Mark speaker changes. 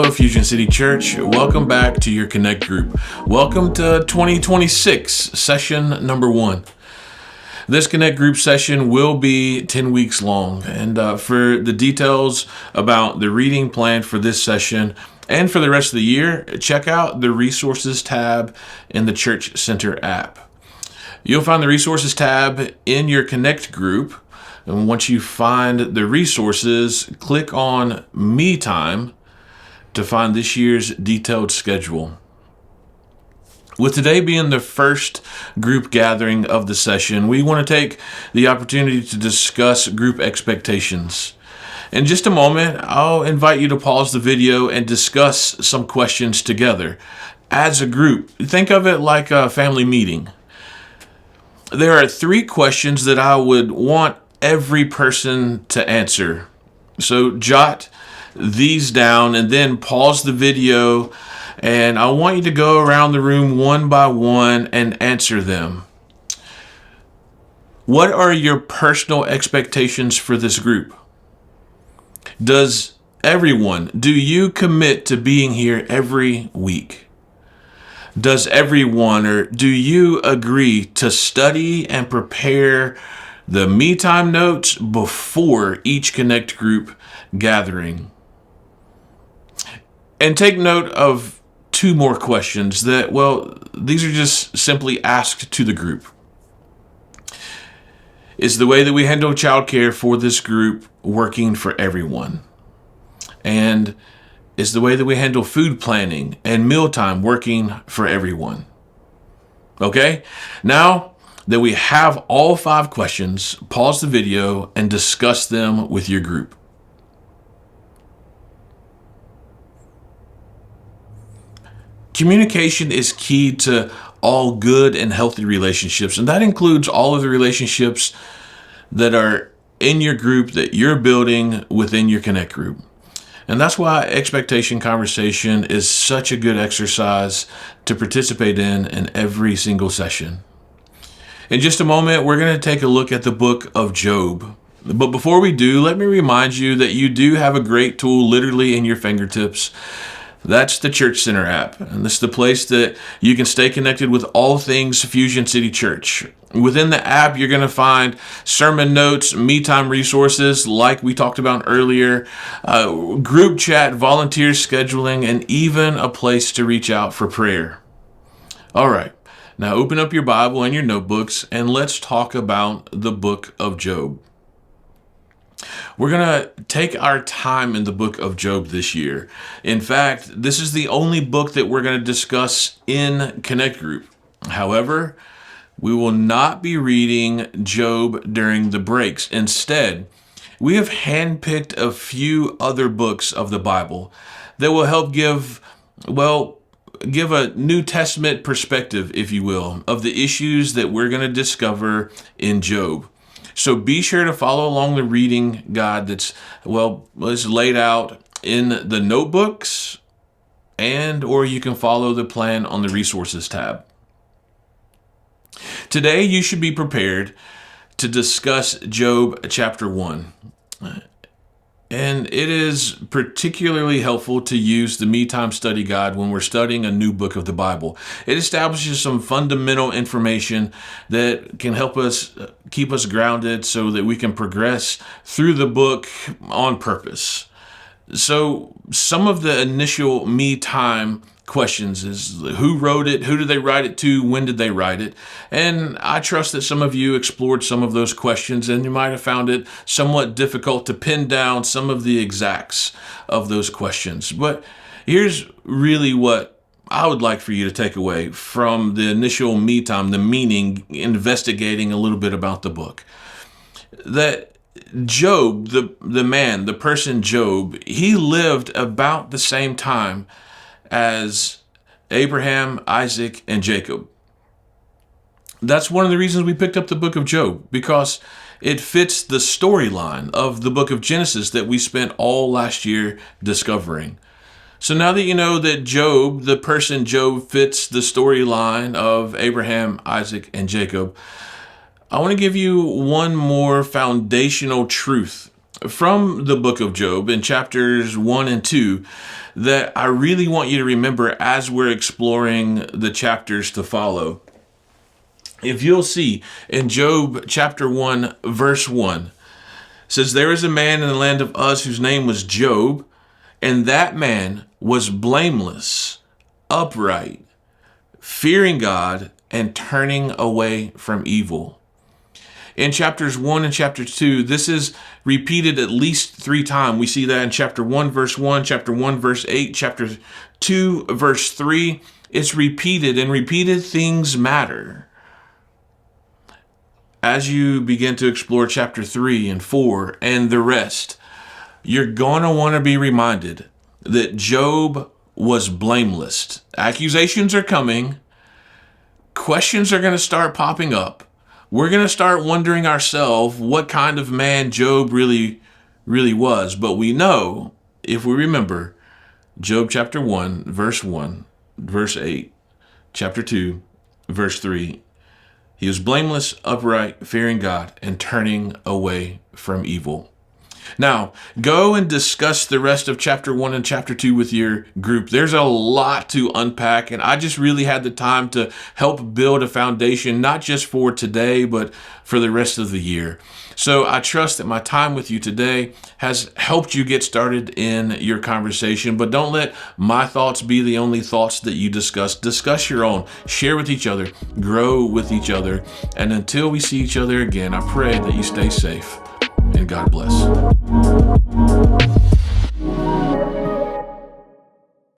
Speaker 1: Hello, Fusion City Church. Welcome back to your Connect group. Welcome to 2026, session number 1. This Connect group session will be 10 weeks long. And for the details about the reading plan for this session and for the rest of the year, check out the Resources tab in the Church Center app. You'll find the Resources tab in your Connect group. And once you find the resources, click on Me Time to find this year's detailed schedule. With today being the first group gathering of the session, we want to take the opportunity to discuss group expectations. In just a moment, I'll invite you to pause the video and discuss some questions together. As a group, think of it like a family meeting. There are 3 questions that I would want every person to answer. So jot these down and then pause the video, and I want you to go around the room one by one and answer them. What are your personal expectations for this group? Do you commit to being here every week? Does everyone, or do you agree to study and prepare the Me Time notes before each Connect group gathering? And take note of 2 more questions that, these are just simply asked to the group. Is the way that we handle childcare for this group working for everyone? And is the way that we handle food planning and mealtime working for everyone? Okay, now that we have all 5 questions, pause the video and discuss them with your group. Communication is key to all good and healthy relationships, and that includes all of the relationships that are in your group that you're building within your Connect group. And that's why expectation conversation is such a good exercise to participate in every single session. In just a moment, we're going to take a look at the book of Job. But before we do, let me remind you that you do have a great tool literally in your fingertips. That's the Church Center app. And this is the place that you can stay connected with all things Fusion City Church. Within the app, you're going to find sermon notes, Me Time resources like we talked about earlier, group chat, volunteer scheduling, and even a place to reach out for prayer. All right, now open up your Bible and your notebooks and let's talk about the book of Job. We're going to take our time in the book of Job this year. In fact, this is the only book that we're going to discuss in Connect Group. However, we will not be reading Job during the breaks. Instead, we have handpicked a few other books of the Bible that will help give a New Testament perspective, if you will, of the issues that we're going to discover in Job. So be sure to follow along the reading guide that's laid out in the notebooks, or you can follow the plan on the Resources tab. Today, you should be prepared to discuss Job chapter 1. And it is particularly helpful to use the Me Time study guide when we're studying a new book of the Bible. It establishes some fundamental information that can help us keep us grounded so that we can progress through the book on purpose. So some of the initial Me Time questions is who wrote it, who did they write it to, when did they write it? And I trust that some of you explored some of those questions and you might have found it somewhat difficult to pin down some of the exacts of those questions. But here's really what I would like for you to take away from the initial Me Time, the meaning, investigating a little bit about the book. That Job, the person Job, he lived about the same time as Abraham, Isaac, and Jacob. That's one of the reasons we picked up the book of Job, because it fits the storyline of the book of Genesis that we spent all last year discovering. So now that you know that Job, the person Job, fits the storyline of Abraham, Isaac, and Jacob, I want to give you one more foundational truth from the book of Job in chapters 1 and 2 that I really want you to remember as we're exploring the chapters to follow. If you'll see in Job chapter 1, verse 1, it says, "There is a man in the land of Uz whose name was Job, and that man was blameless, upright, fearing God, and turning away from evil." In chapters 1 and chapter 2, this is repeated at least 3 times. We see that in chapter 1, verse 1, chapter 1, verse 8, chapter 2, verse 3. It's repeated, and repeated things matter. As you begin to explore chapter 3 and 4 and the rest, you're going to want to be reminded that Job was blameless. Accusations are coming. Questions are going to start popping up. We're going to start wondering ourselves what kind of man Job really was. But we know, if we remember, Job chapter 1, verse 1, verse 8, chapter 2, verse 3, he was blameless, upright, fearing God, and turning away from evil. Now, go and discuss the rest of chapter 1 and chapter 2 with your group. There's a lot to unpack, and I just really had the time to help build a foundation, not just for today, but for the rest of the year. So I trust that my time with you today has helped you get started in your conversation, but don't let my thoughts be the only thoughts that you discuss. Discuss your own, share with each other, grow with each other, and until we see each other again, I pray that you stay safe and God bless.